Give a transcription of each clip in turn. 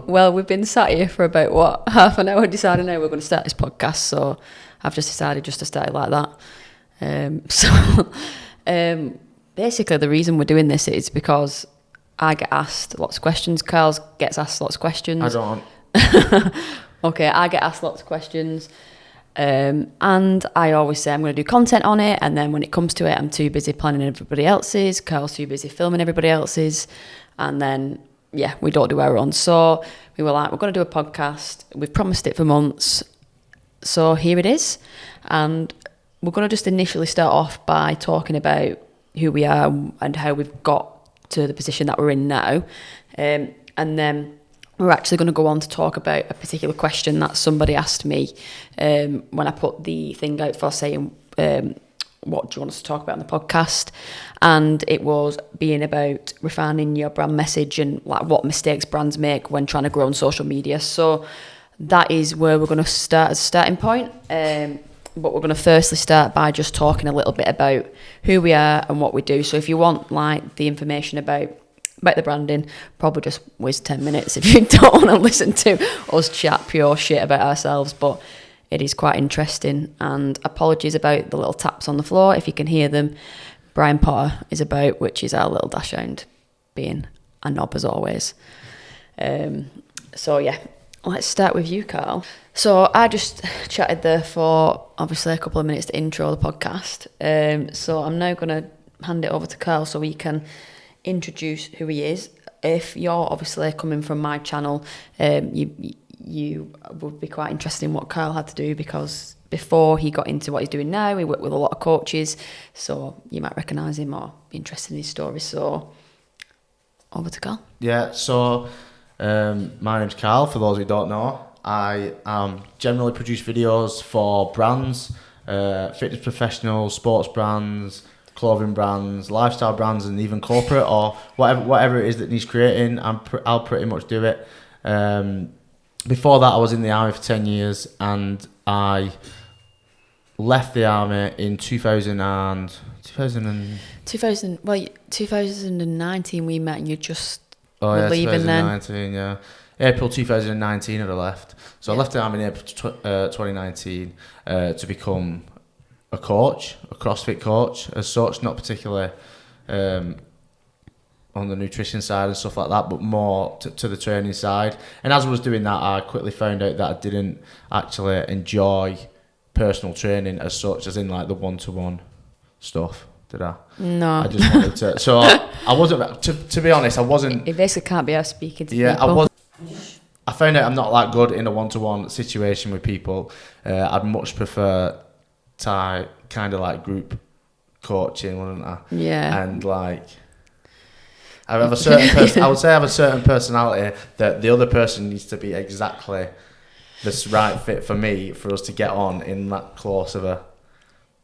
Well, we've been sat here for about, half an hour deciding how we're going to start this podcast, so I've just decided just to start it like that. Basically the reason we're doing this is because I get asked lots of questions. Carl gets asked lots of questions. I don't. Okay, I get asked lots of questions. And I always say I'm going to do content on it, and then when it comes to it, I'm too busy planning everybody else's. Carl's too busy filming everybody else's, and then we don't do our own. So we were like, we're going to do a podcast. We've promised it for months, so here it is. And we're going to just initially start off by talking about who we are and how we've got to the position that we're in now, and then we're actually going to go on to talk about a particular question that somebody asked me when I put the thing out for saying, what do you want us to talk about on the podcast? And it was being about refining your brand message and like what mistakes brands make when trying to grow on social media. So that is where we're going to start as a starting point. But we're going to firstly start by just talking a little bit about who we are and what we do. So if you want like the information about the branding, probably just waste 10 minutes if you don't want to listen to us chat pure shit about ourselves, but it is quite interesting. And apologies about the little taps on the floor if you can hear them. Brian Potter is about, which is our little dachshund, being a knob as always. So yeah, let's start with you, Carl. So I just chatted there for obviously a couple of minutes to intro the podcast, so I'm now going to hand it over to Carl so he can introduce who he is. If you're obviously coming from my channel, you would be quite interested in what Carl had to do, because before he got into what he's doing now, he worked with a lot of coaches, so you might recognise him or be interested in his story. So over to Carl. Yeah, so my name's Carl, for those who don't know. I generally produce videos for brands, fitness professionals, sports brands, clothing brands, lifestyle brands, and even corporate or whatever it is that needs creating. I'll pretty much do it. Before that, I was in the army for 10 years, and I left the army in 2019 we met, and you just were leaving 2019, then. Yeah. April 2019 I left. So I left the army in April 2019 to become a coach, a CrossFit coach as such, not particularly on the nutrition side and stuff like that, but more to the training side. And as I was doing that, I quickly found out that I didn't actually enjoy personal training as such, as in like the one-to-one stuff. Did I? No. I just wanted to. So I wasn't. To be honest, I wasn't. It basically can't be us speaking to yeah, people. I found out I'm not that good in a one-to-one situation with people. I'd much prefer kind of like group coaching, wouldn't I? Yeah. And like, I have a certain I would say I have a certain personality that the other person needs to be exactly the right fit for me for us to get on in that close of a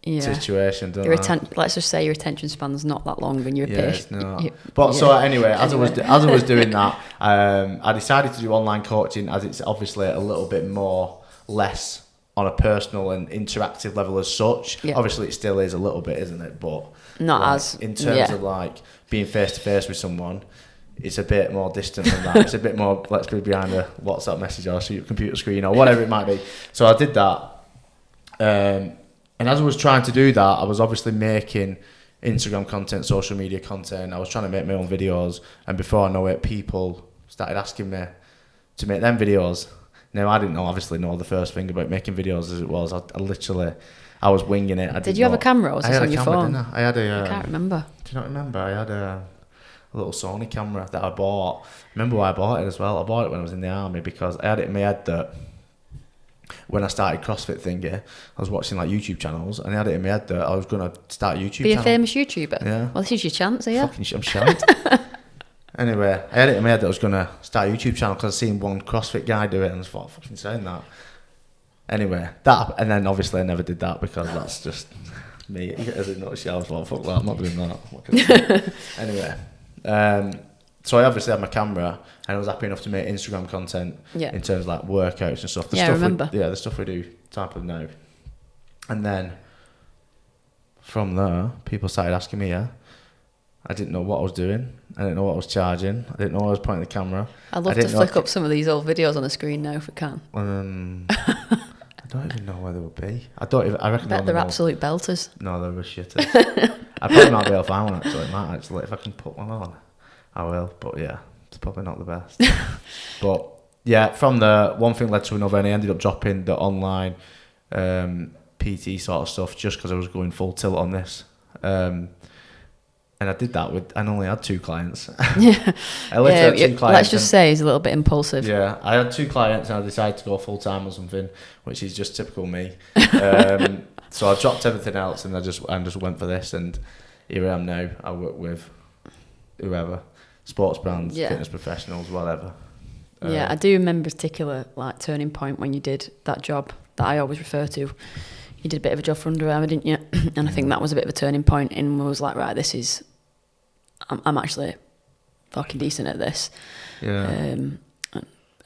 situation. Don't let's just say your attention span's not that long, and you're patient. No. But so anyway, as I was doing that, I decided to do online coaching, as it's obviously a little bit less on a personal and interactive level as such. Yeah. Obviously, it still is a little bit, isn't it? But not like, as in terms of like being face to face with someone, it's a bit more distant than that. It's a bit more, let's be behind a WhatsApp message or a computer screen or whatever it might be. So I did that. And as I was trying to do that, I was obviously making Instagram content, social media content. I was trying to make my own videos. And before I know it, people started asking me to make them videos. Now, I didn't obviously know the first thing about making videos as it was. I was winging it. Did you have a camera or was this on your phone? I had a... I can't remember. Do you not remember? I had a little Sony camera that I bought. Remember why I bought it as well? I bought it when I was in the army because I had it in my head that when I started CrossFit thingy, I was watching like YouTube channels, and I had it in my head that I was going to start a YouTube channel. Be a famous YouTuber? Yeah. Well, this is your chance, are you? I'm shite. Anyway, I had it in my head that I was going to start a YouTube channel because I seen one CrossFit guy do it, and I thought, I'm fucking saying that. Anyway, and then obviously I never did that because that's just me as a nutshell. I was like, fuck that, I'm not doing that. What can I do? Anyway, so I obviously had my camera, and I was happy enough to make Instagram content in terms of like workouts and stuff. I remember. The stuff we do type of now. And then from there, people started asking me, I didn't know what I was doing. I didn't know what I was charging. I didn't know I was pointing the camera. I'd love to flick up some of these old videos on the screen now if we can. I don't even know where they would be. I reckon Bet they're absolute belters. No, they were shitters. I probably might be able to find one actually. Might actually, if I can put one on, I will. But yeah, it's probably not the best. But yeah, from the one thing led to another, and I ended up dropping the online PT sort of stuff just because I was going full tilt on this. And I did that I only had 2 clients. Yeah. I literally had 2 clients. Let's just say he's a little bit impulsive. Yeah, I had 2 clients and I decided to go full time or something, which is just typical me. So I dropped everything else and I just went for this, and here I am now. I work with whoever, sports brands, fitness professionals, whatever. Yeah, I do remember a particular turning point when you did that job that I always refer to. You did a bit of a job for Under Armour, didn't you? And I think that was a bit of a turning point, and was like, right, this is, I'm actually fucking decent at this. Yeah.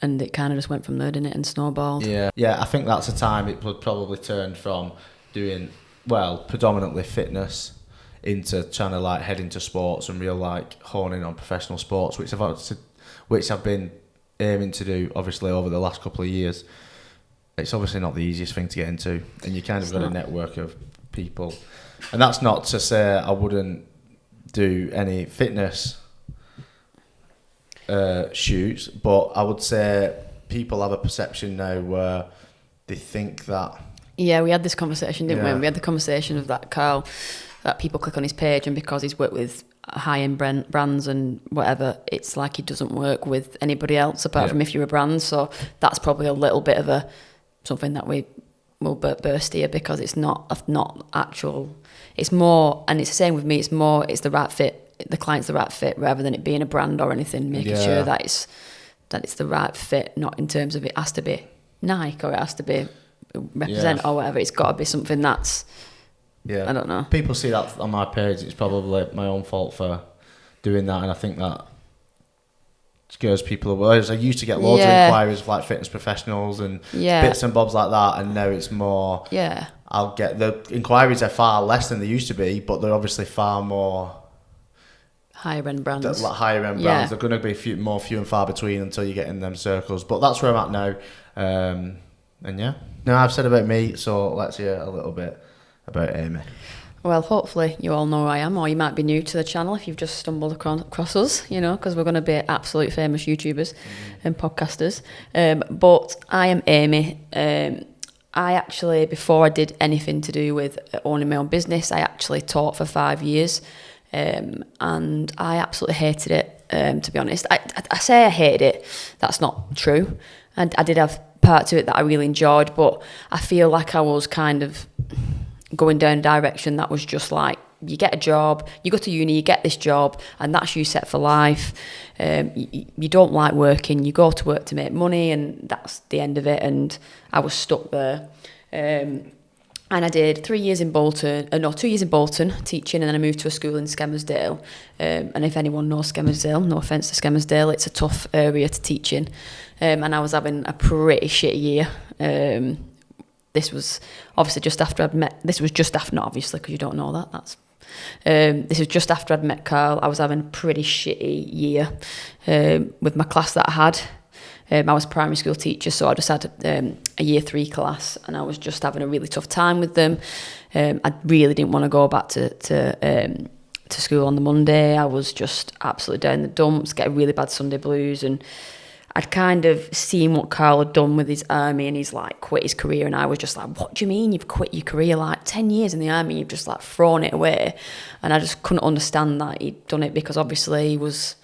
And it kind of just went from there, didn't it, and snowballed. Yeah, I think that's the time it would probably turn from doing, predominantly fitness into trying to head into sports and real honing on professional sports, which I've been aiming to do obviously over the last couple of years. It's obviously not the easiest thing to get into, and you kind of got a network of people. And that's not to say I wouldn't do any fitness shoots, but I would say people have a perception now where they think that... Yeah, we had this conversation, didn't we? We had the conversation of that Carl, that people click on his page, and because he's worked with high-end brands and whatever, it's like he doesn't work with anybody else apart from if you're a brand. So that's probably a little bit of something that we will burst here, because it's not actual. It's more, and it's the same with me, it's the right fit. The client's the right fit rather than it being a brand or anything, making sure that it's the right fit, not in terms of it has to be Nike or it has to be represent or whatever. It's got to be something that's, I don't know. People see that on my page. It's probably my own fault for doing that, and I think that scares people away. I used to get loads of inquiries of fitness professionals and bits and bobs like that, and now it's more. Yeah. I'll get the inquiries are far less than they used to be, but they're obviously far more higher end brands. Higher end brands. They're going to be few and far between until you get in them circles. But that's where I'm at now. And yeah. Now I've said about me, so let's hear a little bit about Amy. Well, hopefully you all know who I am, or you might be new to the channel if you've just stumbled across us, because we're going to be absolute famous YouTubers and podcasters. But I am Amy. I actually, before I did anything to do with owning my own business, I actually taught for 5 years. And I absolutely hated it, to be honest. I say I hated it. That's not true. And I did have parts of it that I really enjoyed, but I feel like I was kind of going down a direction that was just like, you get a job, you go to uni, you get this job, and that's you set for life. You don't like working, you go to work to make money, and that's the end of it. And I was stuck there. And I did 2 years in Bolton teaching, and then I moved to a school in Skelmersdale. And if anyone knows Skelmersdale, no offence to Skelmersdale, it's a tough area to teach in. And I was having a pretty shitty year. This was obviously just after I'd met. This was just after, not obviously because you don't know that. This was just after I'd met Carl. I was having a pretty shitty year with my class that I had. I was a primary school teacher, so I just had a year 3 class, and I was just having a really tough time with them. I really didn't want to go back to school on the Monday. I was just absolutely down in the dumps, getting really bad Sunday blues, and I'd kind of seen what Carl had done with his army, and he's quit his career, and I was just like, what do you mean you've quit your career? 10 years in the army, you've just thrown it away. And I just couldn't understand that he'd done it because obviously he was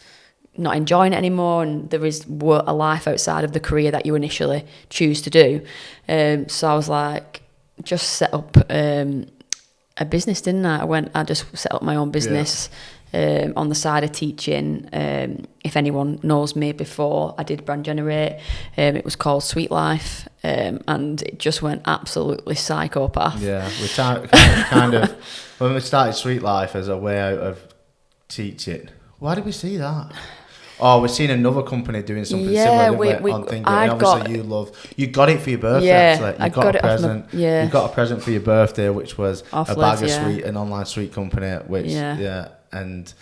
not enjoying it anymore, and there is a life outside of the career that you initially choose to do. So I was like, just set up a business, didn't I? I just set up my own business. On the side of teaching. If anyone knows me before, I did Brand Generate. It was called Sweet Life, and it just went absolutely psychopath. Yeah, we kind of when we started Sweet Life as a way out of teaching. Why did we see that? Oh, we've seen another company doing something similar on thinking. And obviously you got it for your birthday. Actually, you got a present. You got a present for your birthday, which was a bag of sweet, an online sweet company. Which and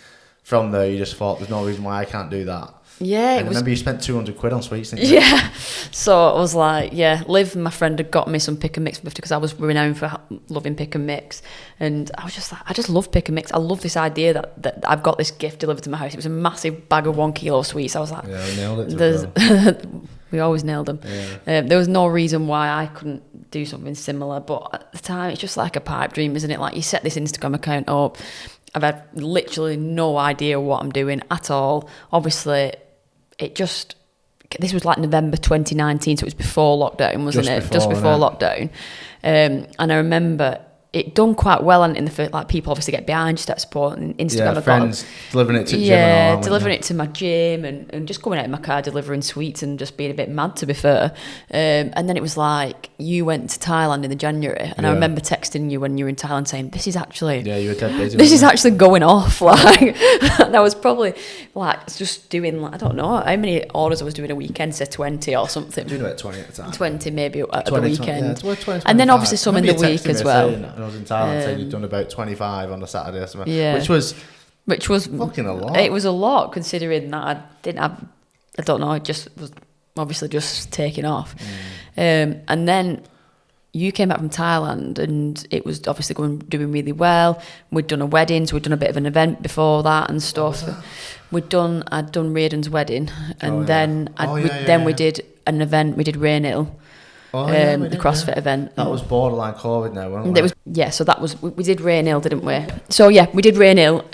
from there you just thought, there's no reason why I can't do that. Yeah, And I remember you spent 200 quid on sweets, didn't you? Yeah. So I was like, yeah, Liv, my friend, had got me some pick and mix because I was renowned for loving pick and mix. And I was just like, I just love pick and mix. I love this idea that I've got this gift delivered to my house. It was a massive bag of 1 kilo of sweets. I was like, Yeah, we nailed it. we always nailed them. Yeah. There was no reason why I couldn't do something similar. But at the time, it's just like a pipe dream, isn't it? Like, you set this Instagram account up. I've had literally no idea what I'm doing at all. Obviously, this was like November 2019, so it was before lockdown, wasn't it? Just before lockdown. And I remember it done quite well, and in the first, like, people obviously get behind you, start supporting Instagram. Yeah, friends delivering it to gym and all. Delivering it to my gym and just going out in my car delivering sweets and just being a bit mad, to be fair. And then it was like, you went to Thailand in the January, and I remember texting you when you were in Thailand saying, this is actually... Yeah, you were dead busy. This is actually going off, like, and I was probably, like, just doing, like, I don't know, how many orders I was doing a weekend, say 20 or something. Doing about 20 at the time. 20 maybe at 20, the weekend. 20, and then obviously some in the week as well. I was in Thailand saying you'd done about 25 on a Saturday or something, Yeah. which was fucking a lot. It was a lot, considering that I didn't have, I don't know, it just was obviously just taking off. And then you came back from Thailand and it was obviously doing really well. We'd done a wedding, so we'd done a bit of an event before that and stuff. I'd done Reardon's wedding, and then we did an event. We did Rainhill. The CrossFit event. That was borderline COVID now, wasn't it? So that was, we did Rainhill, didn't we? So yeah, we did Rainhill.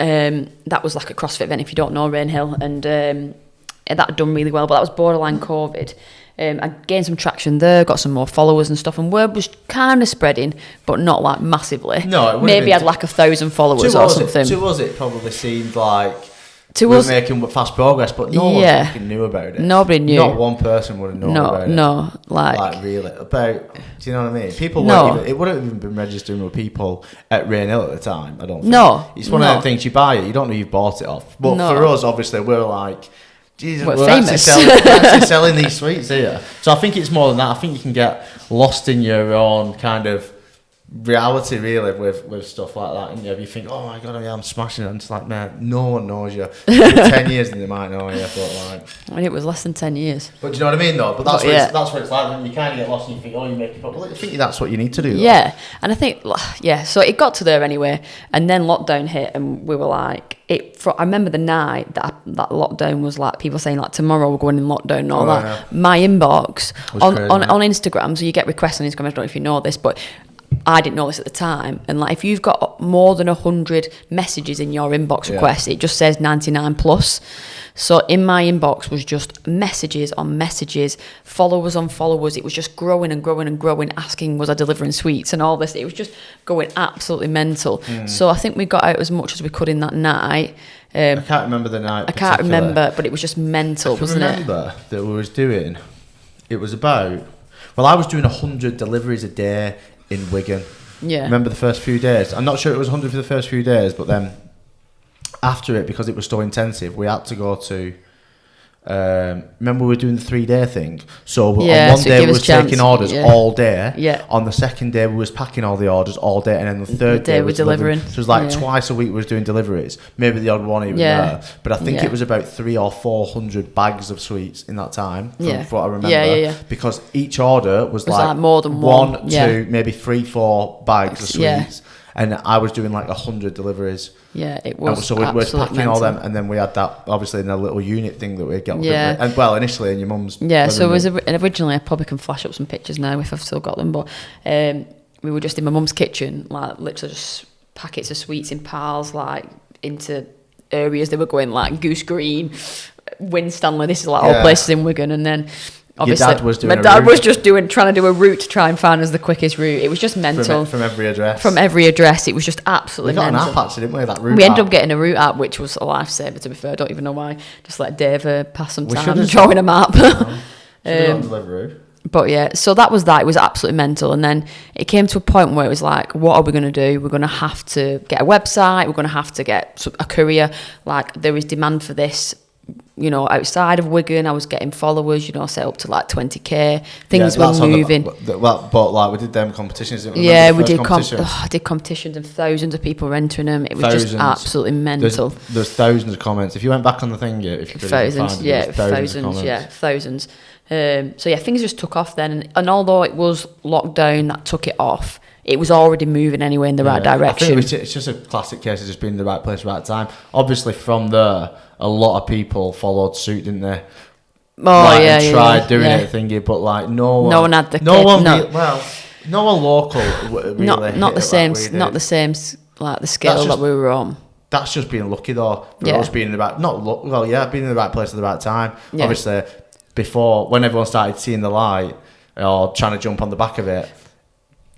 That was like a CrossFit event, if you don't know Rainhill, and that had done really well, but that was borderline COVID. I gained some traction there, got some more followers and stuff, and word was kind of spreading, but not like massively. No, maybe I had like 1,000 followers or something. To us, it probably seemed like we were making fast progress, but no one fucking knew about it. Nobody knew. Not one person would have known about it. No, like really about. Do you know what I mean? People weren't even, it wouldn't have even been registering with people at Rainhill at the time. I don't think. No, it's one of them things, you buy it, you don't know you've bought it off. But for us, obviously, we're like, Jesus, we're famous. actually selling these sweets here. So I think it's more than that. I think you can get lost in your own kind of reality, really, with stuff like that. And you think, oh my god, I'm smashing it. And it's like, man, no one knows you. 10 years and they might know you, but like... I mean, it was less than 10 years. But do you know what I mean, though? But that's what it's like. When you kind of get lost and you think, oh, you make it up. Well, I think that's what you need to do, though. Yeah, and I think, so it got to there anyway, and then lockdown hit, and we were like, I remember the night that lockdown was like, people saying like, tomorrow we're going in lockdown and all that. Yeah. My inbox on Instagram, so you get requests on Instagram, I don't know if you know this, but I didn't know this at the time, and like, if you've got more than 100 messages in your inbox request, it just says 99 plus. So in my inbox was just messages on messages, followers on followers. It was just growing and growing and growing, asking was I delivering sweets and all this. It was just going absolutely mental. So I think we got out as much as we could in that night. I can't remember the night. I can't remember, but it was just mental, wasn't it? I remember that we was doing, it was about, I was doing 100 deliveries a day in Wigan. Yeah. Remember the first few days? I'm not sure it was 100 for the first few days, but then after it, because it was so intensive, we had to go to... remember we were doing the 3-day thing, so on one day we was taking orders all day, on the second day we was packing all the orders all day, and then the third day we were delivering. So it was like twice a week we was doing deliveries, maybe the odd one even there, but I think it was about 300 or 400 bags of sweets in that time, from what I remember, because each order was like more than one, two, maybe 3-4 bags of sweets. And I was doing like 100 deliveries. Yeah, it was. So we were packing all them, and then we had that obviously in a little unit thing that we'd get. Yeah. And initially in your mum's. Yeah, so it was originally, I probably can flash up some pictures now if I've still got them, but we were just in my mum's kitchen, like literally just packets of sweets in piles, like into areas they were going like Goose Green, Winstanley. This is like all places in Wigan, and then. Obviously, my dad was just trying to do a route to try and find us the quickest route. It was just mental. From every address. From every address, it was just absolutely mental. We got an app actually, didn't we? That route. We ended up getting a route app, which was a lifesaver. To be fair, I don't even know why. Just let Dave pass some time drawing a map. But yeah, so that was that. It was absolutely mental, and then it came to a point where it was like, what are we going to do? We're going to have to get a website. We're going to have to get a courier. Like, there is demand for this you know, outside of Wigan. I was getting followers, you know, set up to like 20k. Things Yeah, were that's how moving. But like we did them competitions. Didn't we? Yeah, Remember we the did. first competition? I did competitions and thousands of people were entering them. It was Thousands. just absolutely mental. There's thousands of comments. If you went back on the thing, if you could Thousands, find it, yeah, there's thousands of thousands, comments. yeah, thousands. So yeah, things just took off then, and although it was lockdown that took it off, it was already moving anyway in the right direction. I think it's just a classic case of just being in the right place, right time. Obviously, from there, a lot of people followed suit, didn't they? And tried doing it thingy, but like no one had the no one local really not the hit it same, like we did. not the same like the scale that we were on. That's just being lucky though. For us being in the right, being in the right place at the right time. Yeah. Obviously, before when everyone started seeing the light or trying to jump on the back of it.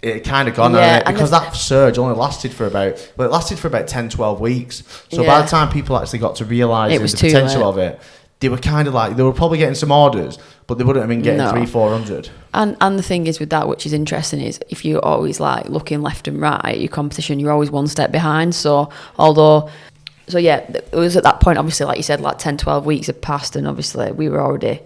It kind of gone, because that surge only lasted for about 10, 12 weeks. So by the time people actually got to realise the potential of it, they were kind of like, they were probably getting some orders, but they wouldn't have been getting 300-400. And the thing is with that, which is interesting, is if you're always like looking left and right at your competition, you're always one step behind. So yeah, it was at that point, obviously, like you said, like 10, 12 weeks had passed, and obviously we were already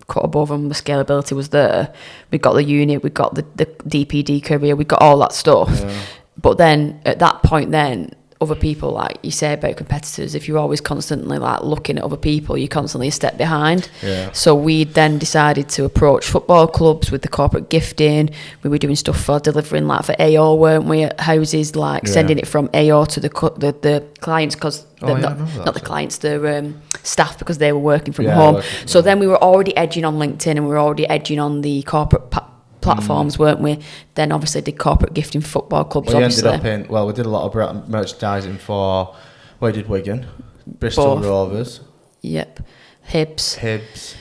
cut above them, the scalability was there. We got the unit, we got the DPD career, we got all that stuff. Yeah. But then at that point then, other people, like you say about competitors, if you're always constantly like looking at other people, you're constantly a step behind. Yeah. So we then decided to approach football clubs with the corporate gifting. We were doing stuff for delivering, like for AO, weren't we, at houses, like sending it from AO to the clients, because not the clients, the staff, because they were working from home. So then we were already edging on LinkedIn, and we were already edging on the corporate platforms, weren't we? Then obviously did corporate gifting for football clubs. We ended up we did a lot of merchandising for, where did Wigan? Bristol Rovers. Yep. Hibs.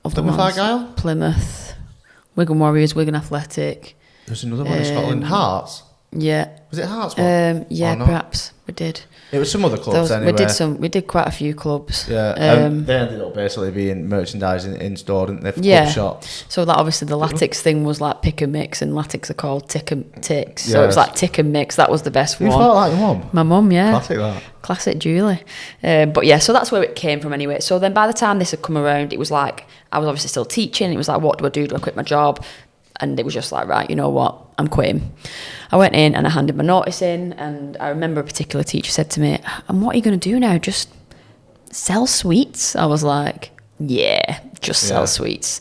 Plymouth Argyle? Plymouth. Wigan Warriors, Wigan Athletic. There's another one in Scotland. Hearts? Yeah. Was it Hearts? Perhaps we did. It was some other clubs anyway. We did quite a few clubs. Yeah, they ended up basically being merchandising in store, didn't they? For club shops. So that obviously the Latics thing was like pick and mix, and Latics are called tick and ticks. So it was like tick and mix. That was the best one. You felt like your mum? My mum, yeah. Classic that. Classic Julie. But yeah, so that's where it came from anyway. So then by the time this had come around, it was like I was obviously still teaching. It was like, what do I do? Do I quit my job? And it was just like, right, you know what? I'm quitting. I went in and I handed my notice in, and I remember a particular teacher said to me, and what are you going to do now? Just sell sweets? I was like, yeah, just sell sweets.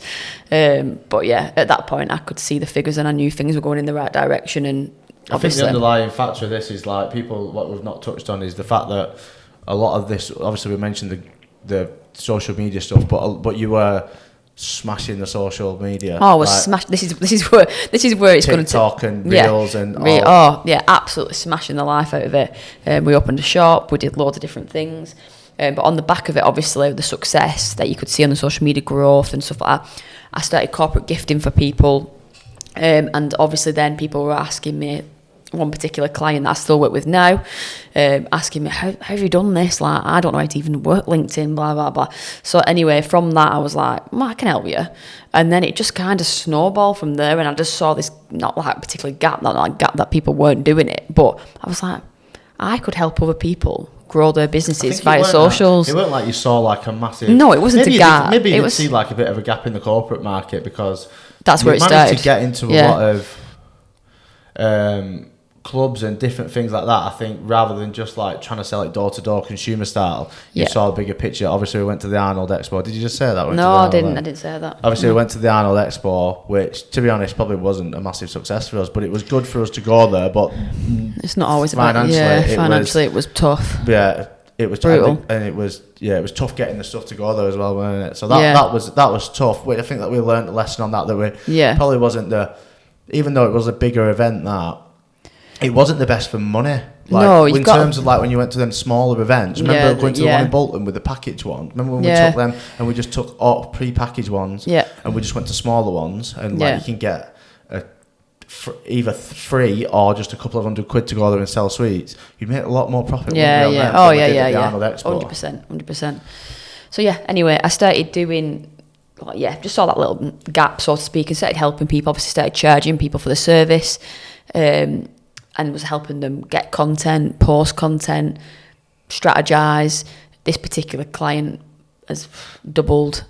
But yeah, at that point I could see the figures and I knew things were going in the right direction. And I think the underlying factor of this is like what we've not touched on is the fact that a lot of this, obviously we mentioned the social media stuff, but you were smashing the social media. Oh, we're smash. This is where it's going to TikTok and Reels and all. Oh yeah, absolutely smashing the life out of it. We opened a shop. We did loads of different things. But on the back of it, obviously, the success that you could see on the social media growth and stuff like that, I started corporate gifting for people, and obviously then people were asking me. One particular client that I still work with now, asking me, how have you done this? Like, I don't know how to even work LinkedIn, blah, blah, blah. So anyway, from that, I was like, well, I can help you. And then it just kind of snowballed from there. And I just saw this, not like a particular gap, not like gap that people weren't doing it. But I was like, I could help other people grow their businesses via socials. It weren't like you saw like a massive... No, it wasn't a gap. Maybe you did see like a bit of a gap in the corporate market, because... That's where it started. You managed to get into a lot of... clubs and different things like that. I think rather than just like trying to sell it door to door consumer style, you saw a bigger picture. Obviously we went to the Arnold Expo. Did you just say that? No, I didn't say that. Obviously we went to the Arnold Expo, which to be honest probably wasn't a massive success for us, but it was good for us to go there. But it's not always financially it was tough. Yeah, it was brutal, and it was tough getting the stuff to go there as well, wasn't it? So that was tough. I think that we learned a lesson on that we probably wasn't even though it was a bigger event, that it wasn't the best for money. Like, in terms of like when you went to them smaller events. Remember going to the one in Bolton with the package one? Remember when we took them and we just took all pre-packaged ones and we just went to smaller ones, and like you can get either free or just a couple of £100 to go there and sell sweets. You'd make a lot more profit. Arnold Expo. 100%. So yeah, anyway, I started doing... just saw that little gap, so to speak, and started helping people. Obviously started charging people for the service, and was helping them get content, post content, strategize, this particular client has doubled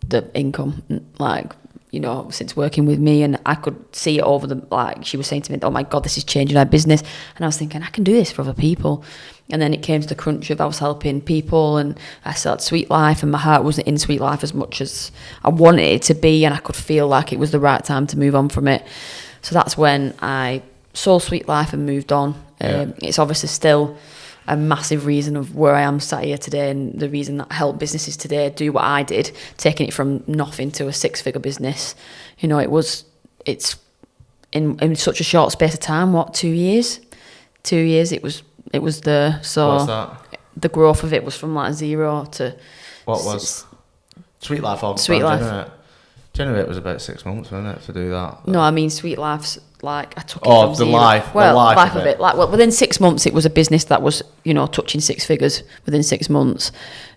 the income, like, you know, since working with me, and I could see it over the, like, she was saying to me, oh my God, this is changing our business. And I was thinking, I can do this for other people. And then it came to the crunch of I was helping people, and I started Sweet Life, and my heart wasn't in Sweet Life as much as I wanted it to be, and I could feel like it was the right time to move on from it. So that's when I sold Sweet Life and moved on. It's obviously still a massive reason of where I am sat here today, and the reason that I help businesses today do what I did, taking it from nothing to a 6-figure business. You know, it's in such a short space of time. What, 2 years? 2 years. It was the, so what's that? The growth of it was from like 0 to what was Sweet Life? Sweet Life. Generate was about 6 months, wasn't it, to do that? No, I mean Sweet Life's like I took it from the zero. life of it. Like, well, within 6 months, it was a business that was, you know, touching 6 figures within 6 months.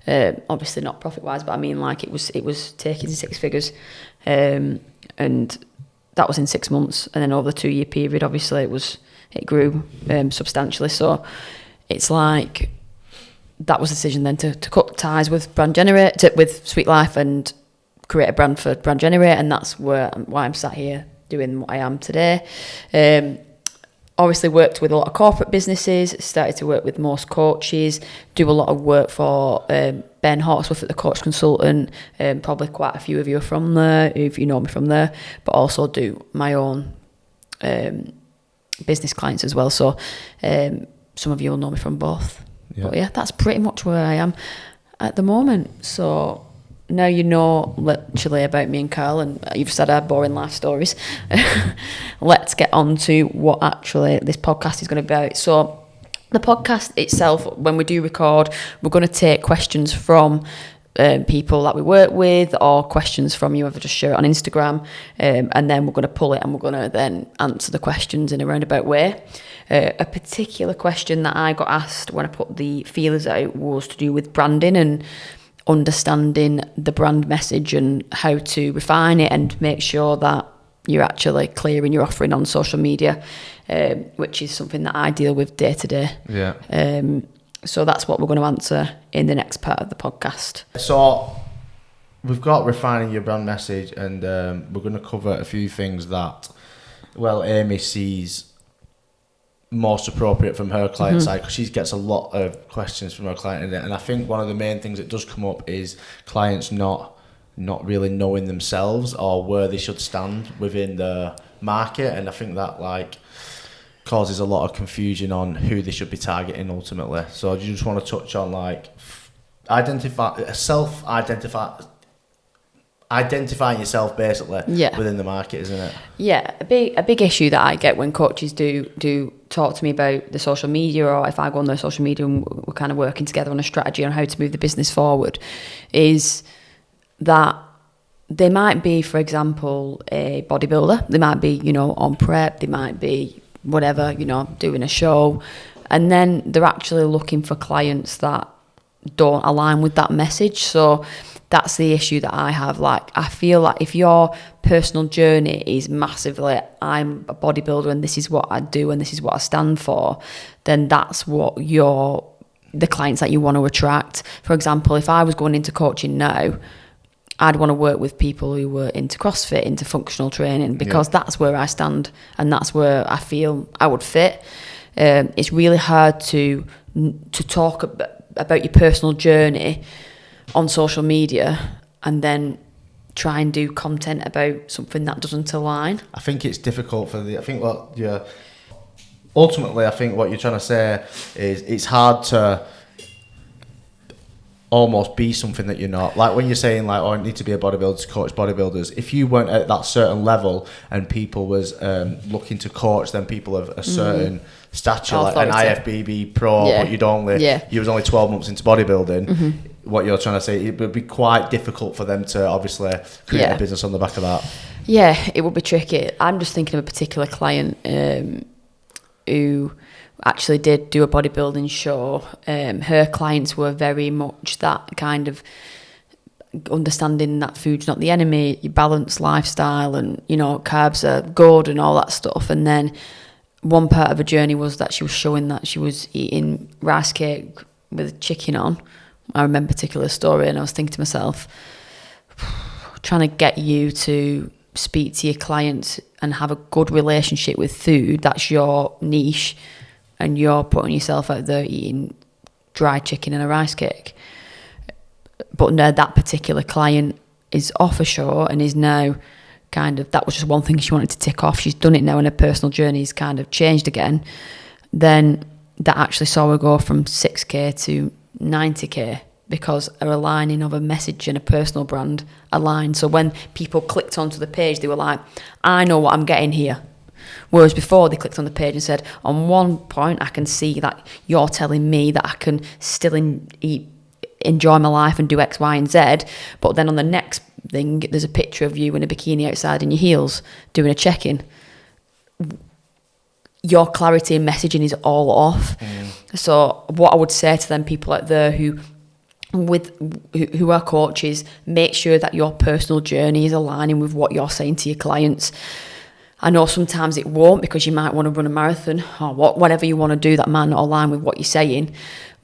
Obviously not profit wise, but I mean, like, it was taking 6 figures, and that was in 6 months. And then over the 2 year period, obviously it grew substantially. So it's like that was a decision then to cut ties with with Sweet Life and create a brand for Brand Generate, and that's why I'm sat here doing what I am today. Obviously worked with a lot of corporate businesses, started to work with most coaches, do a lot of work for Ben Hawksworth at the Coach Consultant, probably quite a few of you are from there, if you know me from there, but also do my own business clients as well. So some of you will know me from both. Yeah. But yeah, that's pretty much where I am at the moment. So now you know literally about me and Carl, and you've said our boring life stories. Let's get on to what actually this podcast is going to be about. So the podcast itself, when we do record, we're going to take questions from people that we work with, or questions from you, ever just share it on Instagram, and then we're going to pull it and we're going to then answer the questions in a roundabout way. A particular question that I got asked when I put the feelers out was to do with branding and understanding the brand message and how to refine it and make sure that you're actually clear in your offering on social media, which is something that I deal with day to day. Yeah. So that's what we're going to answer in the next part of the podcast. So we've got refining your brand message, and we're going to cover a few things that, well, Amy sees most appropriate from her client side, because she gets a lot of questions from her client, and I think one of the main things that does come up is clients not really knowing themselves or where they should stand within the market, and I think that like causes a lot of confusion on who they should be targeting ultimately. So do you just want to touch on like identifying yourself basically within the market, isn't it? Yeah, a big issue that I get when coaches do talk to me about the social media, or if I go on their social media and we're kind of working together on a strategy on how to move the business forward, is that they might be, for example, a bodybuilder, they might be, you know, on prep, they might be whatever, you know, doing a show, and then they're actually looking for clients that don't align with that message. So that's the issue that I have. Like, I feel like if your personal journey is massively, I'm a bodybuilder and this is what I do and this is what I stand for, then that's what the clients that you want to attract. For example, if I was going into coaching now, I'd want to work with people who were into CrossFit, into functional training, because that's where I stand and that's where I feel I would fit. It's really hard to talk about your personal journey on social media and then try and do content about something that doesn't align. I think it's difficult ultimately I think what you're trying to say is it's hard to almost be something that you're not. Like when you're saying like, oh, I need to be a bodybuilder to coach bodybuilders, if you weren't at that certain level and people was looking to coach then people of a certain stature, like an IFBB pro, but you was only 12 months into bodybuilding, what you're trying to say, it would be quite difficult for them to obviously create a business on the back of that. Yeah, it would be tricky. I'm just thinking of a particular client who actually did do a bodybuilding show. Her clients were very much that kind of understanding that food's not the enemy, your balanced lifestyle, and, you know, carbs are good and all that stuff. And then one part of her journey was that she was showing that she was eating rice cake with chicken on, I remember a particular story, and I was thinking to myself, trying to get you to speak to your clients and have a good relationship with food, that's your niche, and you're putting yourself out there eating dry chicken and a rice cake. But no, that particular client is off ashore and is now kind of, that was just one thing she wanted to tick off. She's done it now, and her personal journey's kind of changed again. Then that actually saw her go from 6k to 90k, because a aligning of a message and a personal brand aligned. So when people clicked onto the page, they were like, I know what I'm getting here. Whereas before, they clicked on the page and said, on one point, I can see that you're telling me that I can still enjoy my life and do X, Y, and Z. But then on the next thing, there's a picture of you in a bikini outside in your heels doing a check-in. Your clarity and messaging is all off. So what I would say to them people out there who are coaches, make sure that your personal journey is aligning with what you're saying to your clients. I know sometimes it won't, because you might want to run a marathon or whatever you want to do that might not align with what you're saying.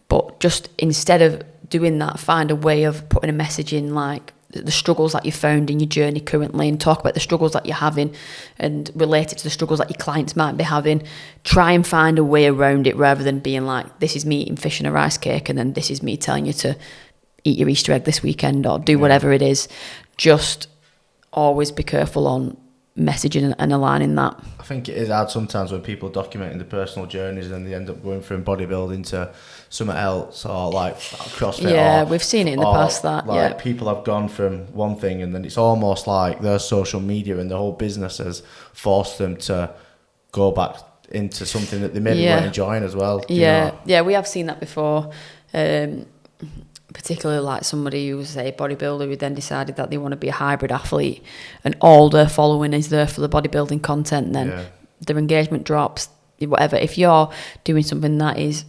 But just instead of doing that, find a way of putting a message in, like the struggles that you found in your journey currently, and talk about the struggles that you're having and relate it to the struggles that your clients might be having. Try and find a way around it, rather than being like, this is me eating fish and a rice cake, and then this is me telling you to eat your Easter egg this weekend or do whatever it is. Just always be careful on messaging and aligning that. I think it is hard sometimes when people documenting the personal journeys and they end up going from bodybuilding to something else, or like CrossFit. Yeah, we've seen it in the past that. Like people have gone from one thing, and then it's almost like their social media and the whole business has forced them to go back into something that they maybe weren't enjoying as well. Yeah, we have seen that before. Particularly like somebody who was a bodybuilder who then decided that they want to be a hybrid athlete, and all their following is there for the bodybuilding content, and then their engagement drops, whatever. If you're doing something that is,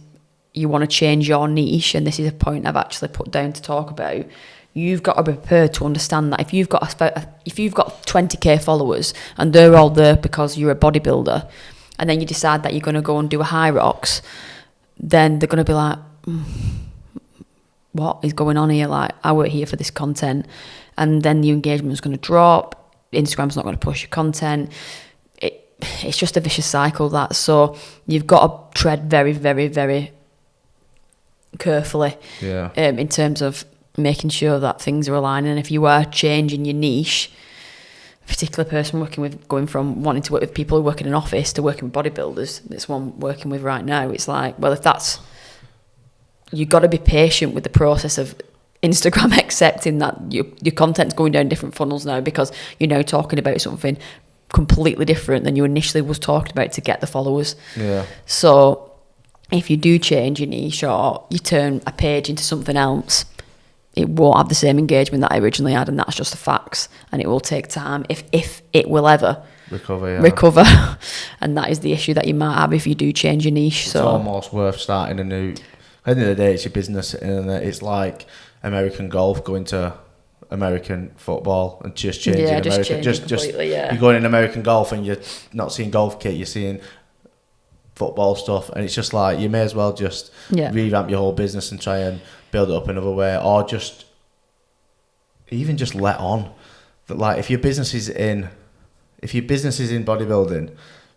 you want to change your niche, and this is a point I've actually put down to talk about, you've got to be prepared to understand that if you've got 20k followers and they're all there because you're a bodybuilder, and then you decide that you're going to go and do a high rocks, then they're going to be like, what is going on here? Like, I work here for this content, and then the engagement's going to drop. Instagram's not going to push your content. It's just a vicious cycle, that. So you've got to tread very, very, very carefully in terms of making sure that things are aligning. And if you are changing your niche, a particular person going from wanting to work with people who work in an office to working with bodybuilders, this one I'm working with right now, it's like, well, if that's, you've got to be patient with the process of Instagram accepting that your content's going down different funnels now, because you're now talking about something completely different than you initially was talking about to get the followers. Yeah. So if you do change your niche, or you turn a page into something else, it won't have the same engagement that I originally had, and that's just the facts. And it will take time, if it will ever recover. And that is the issue that you might have if you do change your niche. It's almost worth starting a new. At the end of the day, it's your business, and it's like American golf going to American football and just changing American. You're going in American golf and you're not seeing golf kit, you're seeing football stuff, and it's just like, you may as well just revamp your whole business and try and build it up another way, or just let on that. Like, if your business is in bodybuilding,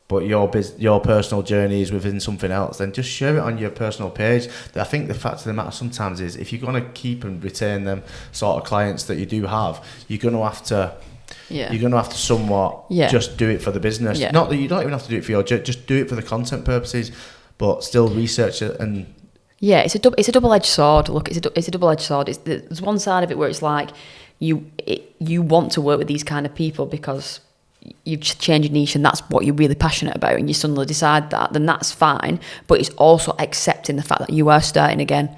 but your personal journey is within something else, then just share it on your personal page. I think the fact of the matter sometimes is, if you're going to keep and retain them sort of clients that you do have, you're going to have to somewhat just do it for the business. Yeah. Not that you don't even have to do it for just do it for the content purposes, but still research it. And yeah, it's a double-edged sword. Look, it's a double-edged sword. There's one side of it where it's like you want to work with these kind of people because you've changed your niche and that's what you're really passionate about, and you suddenly decide that, then that's fine. But it's also accepting the fact that you are starting again,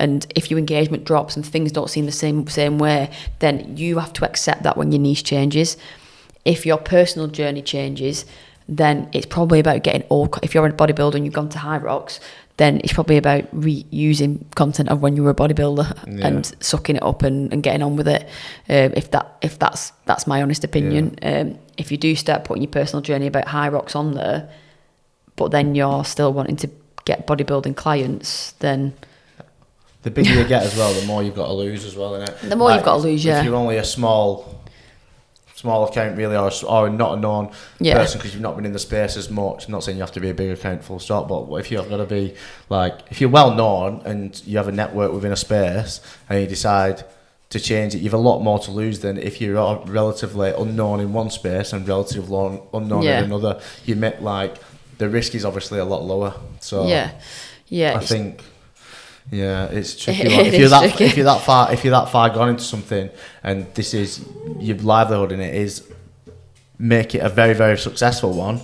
and if your engagement drops and things don't seem the same way, then you have to accept that when your niche changes. If your personal journey changes, then it's probably about getting if you're a bodybuilder and you've gone to high rocks, then it's probably about reusing content of when you were a bodybuilder and sucking it up and getting on with it. If that's my honest opinion. If you do start putting your personal journey about high rocks on there, but then you're still wanting to get bodybuilding clients, then the bigger you get as well, the more you've got to lose as well, innit? The more you've got to lose, yeah. If you're only a small account really, or not a known person because you've not been in the space as much. I'm not saying you have to be a big account full stop, but if you've got to be like, if you're well known and you have a network within a space and you decide to change it, you've a lot more to lose than if you're relatively unknown in one space and relatively unknown in another. You met like the risk is obviously a lot lower. So I think. Yeah, it's tricky. If you're that far gone into something, and this is your livelihood in it, is make it a very, very successful one,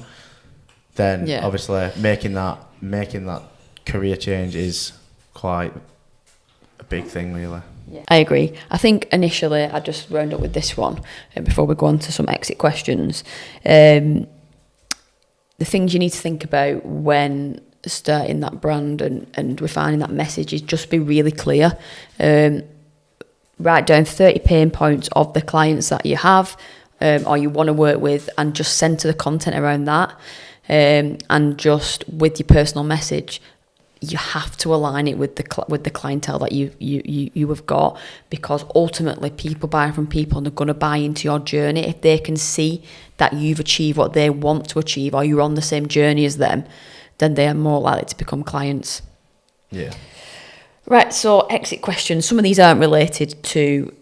then obviously making that career change is quite a big thing, really. Yeah. I agree. I think initially I just round up with this one before we go on to some exit questions. The things you need to think about when starting that brand and refining that message is just be really clear. Write down 30 pain points of the clients that you have or you want to work with, and just center the content around that. And just with your personal message, you have to align it with the clientele that you have got, because ultimately people buy from people and they're going to buy into your journey. If they can see that you've achieved what they want to achieve or you're on the same journey as them, then they are more likely to become clients. Yeah. Right, so exit questions. Some of these aren't related to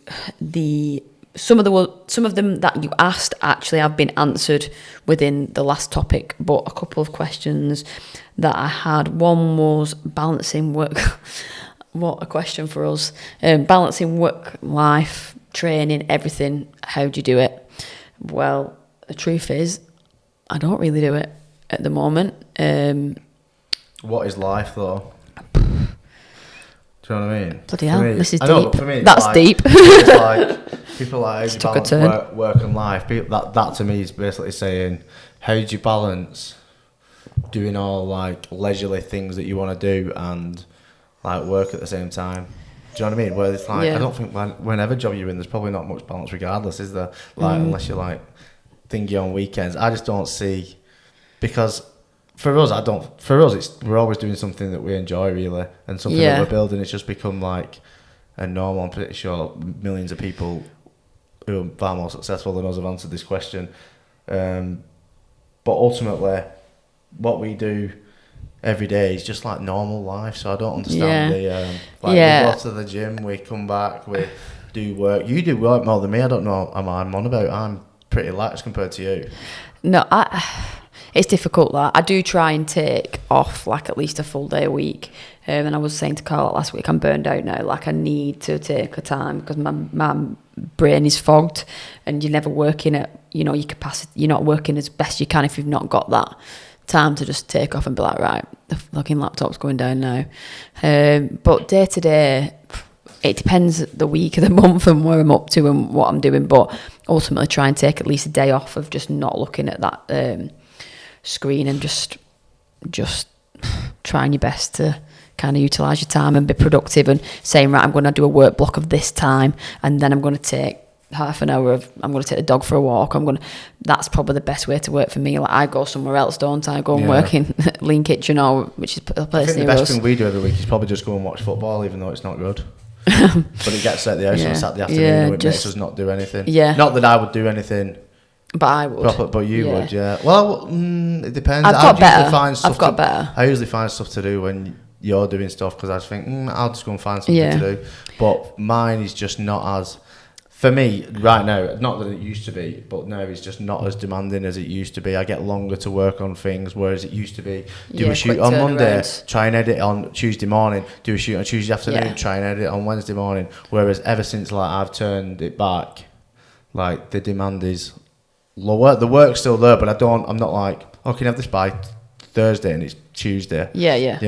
some of them that you asked actually have been answered within the last topic, but a couple of questions that I had. One was balancing work. What a question for us. Balancing work, life, training, everything. How do you do it? Well, the truth is, I don't really do it at the moment. What is life though? Do you know what I mean? Bloody hell, this is deep. Know, for me, that's like, deep. It's like people like, how do you balance work and life? That to me is basically saying, how do you balance doing all like leisurely things that you want to do and like work at the same time? Do you know what I mean? Where it's like, I don't think whenever job you're in, there's probably not much balance regardless, is there? Like unless you're like thingy on weekends. I just don't see. Because for us, we're always doing something that we enjoy, really, and something that we're building. It's just become like a normal. I'm pretty sure millions of people who are far more successful than us have answered this question. But ultimately, what we do every day is just like normal life. So I don't understand we go to the gym, we come back, we do work. You do work more than me. I don't know what I'm on about. I'm pretty lax compared to you. No, it's difficult that. I do try and take off like at least a full day a week. And I was saying to Carl last week, I'm burned out now. Like I need to take a time because my brain is fogged and you're never working at, your capacity. You're not working as best you can if you've not got that time to just take off and be like, right, the fucking laptop's going down now. But day to day, it depends the week of the month and where I'm up to and what I'm doing. But ultimately try and take at least a day off of just not looking at that screen and just trying your best to kind of utilise your time and be productive and saying, right, I'm going to do a work block of this time and then I'm going to take half an hour I'm going to take the dog for a walk. That's probably the best way to work for me. Like I go somewhere else, don't I? Go and work in Lean Kitchen which is a place near us. The best thing we do every week is probably just go and watch football, even though it's not good. But it gets at the house on Saturday afternoon, it makes us not do anything. Yeah. Not that I would do anything. But I would. Proper, but you would, yeah. Well, it depends. I've got better. I usually find stuff to do when you're doing stuff because I just think, I'll just go and find something to do. But mine is just not as, for me, right now, not that it used to be, but now it's just not as demanding as it used to be. I get longer to work on things, whereas it used to be, do a shoot on Monday, try and edit on Tuesday morning, do a shoot on Tuesday afternoon, try and edit on Wednesday morning. Whereas ever since like I've turned it back, like the demand is lower. The work's still there, but I'm not like, can you have this by Thursday and it's Tuesday? Yeah.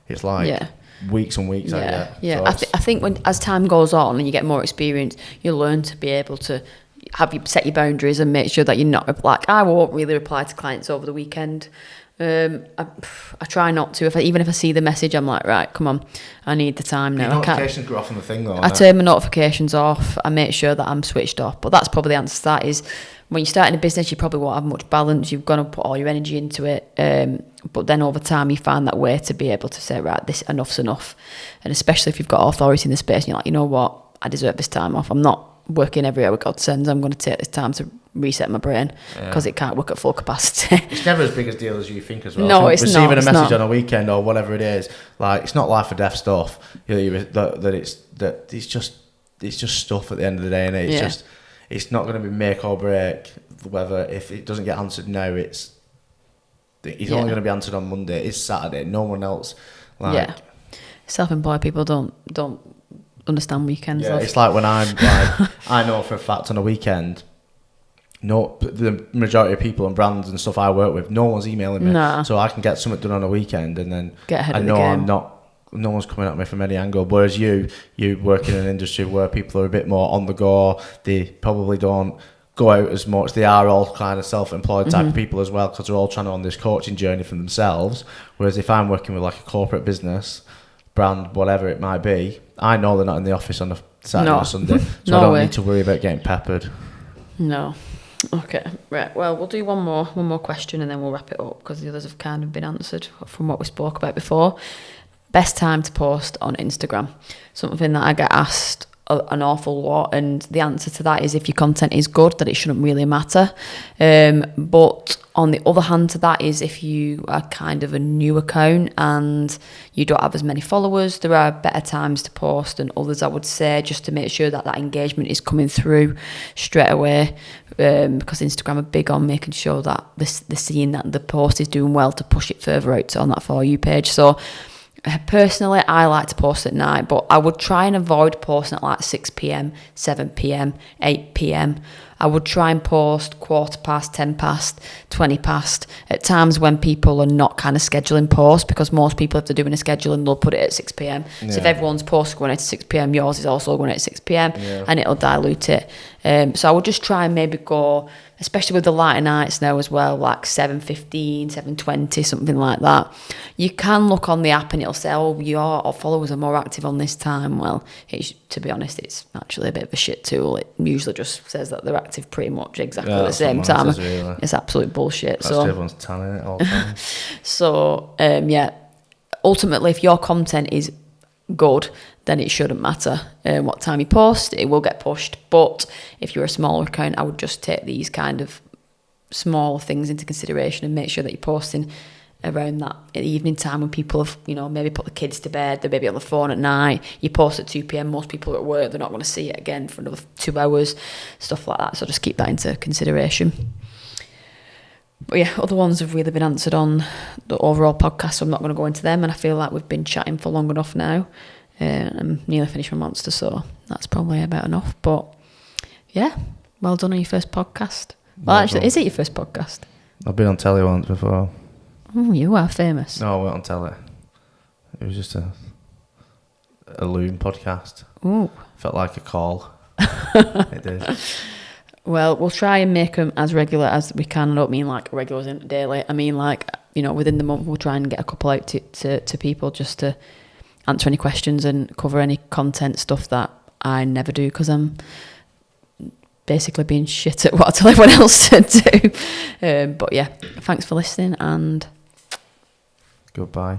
It's like weeks and weeks. Yeah. So I think as time goes on and you get more experience, you learn to be able to set your boundaries and make sure that you're not like, I won't really reply to clients over the weekend. I try not to. Even if I see the message, I'm like, right, come on, I need the time now. Notifications go off on the thing though. I turn my notifications off. I make sure that I'm switched off. But that's probably the answer to that is when you're starting a business, you probably won't have much balance. You've got to put all your energy into it. But then over time, you find that way to be able to say, right, this enough's enough. And especially if you've got authority in the space and you're like, you know what, I deserve this time off. I'm not working every hour God sends. I'm going to take this time to reset my brain because it can't work at full capacity. It's never as big a deal as you think as well. No, it's not. Receiving a message on a weekend or whatever it is, like, it's not life or death stuff. It's just stuff at the end of the day, and it's not going to be make or break whether if it doesn't get answered now. It's only going to be answered on Monday. It's Saturday. No one else. Self-employed people don't understand weekends. Yeah, it's like when I'm like, I know for a fact on a weekend, no, the majority of people and brands and stuff I work with, no one's emailing me, so I can get something done on a weekend, and then get ahead I of the know game. I'm not. No one's coming at me from any angle. Whereas you work in an industry where people are a bit more on the go. They probably don't go out as much. They are all kind of self-employed type of people as well, because they're all trying to on this coaching journey for themselves. Whereas if I'm working with like a corporate business, brand, whatever it might be, I know they're not in the office on a Saturday or Sunday, so I don't need to worry about getting peppered. No. Okay, right. Well, we'll do one more question and then we'll wrap it up, because the others have kind of been answered from what we spoke about before. Best time to post on Instagram? Something that I get asked an awful lot, and the answer to that is if your content is good, that it shouldn't really matter. But on the other hand to that is if you are kind of a new account and you don't have as many followers, there are better times to post than others, I would say, just to make sure that engagement is coming through straight away, because Instagram are big on making sure that they're seeing that the post is doing well to push it further out on that For You page. So personally, I like to post at night, but I would try and avoid posting at like 6 p.m, 7 p.m, 8 p.m. I would try and post 15, 10 past, 20 past, at times when people are not kind of scheduling posts, because most people, if they're doing a scheduling, they'll put it at 6 p.m. Yeah. So if everyone's post going out at 6 p.m, yours is also going out at 6 p.m, and it'll dilute it. So I would just try and maybe go, especially with the lighter nights now as well, like 7:15, 7:20, something like that. You can look on the app and it'll say, oh, your followers are more active on this time. Well, to be honest, it's actually a bit of a shit tool. It usually just says that they're active pretty much exactly at the same time. Really. It's absolute bullshit. That's everyone's telling it all the time. So, ultimately, if your content is good, then it shouldn't matter what time you post. It will get pushed. But if you're a smaller account, I would just take these kind of small things into consideration and make sure that you're posting around that evening time when people have, maybe put the kids to bed, they're maybe on the phone at night. You post at 2 p.m, most people are at work, they're not going to see it again for another 2 hours, stuff like that. So just keep that into consideration. But yeah, other ones have really been answered on the overall podcast, so I'm not going to go into them, and I feel like we've been chatting for long enough now. I'm nearly finished my monster, so that's probably about enough. But yeah, well done on your first podcast. Well, actually, is it your first podcast? I've been on telly once before. Oh, you are famous. No, I went on telly. It was just a Loom podcast. Ooh. Felt like a call. It did. Well, we'll try and make them as regular as we can. I don't mean like regular as in daily. I mean like, within the month we'll try and get a couple out to people just to answer any questions and cover any content stuff that I never do, because I'm basically being shit at what I tell everyone else to do. But yeah, thanks for listening and goodbye.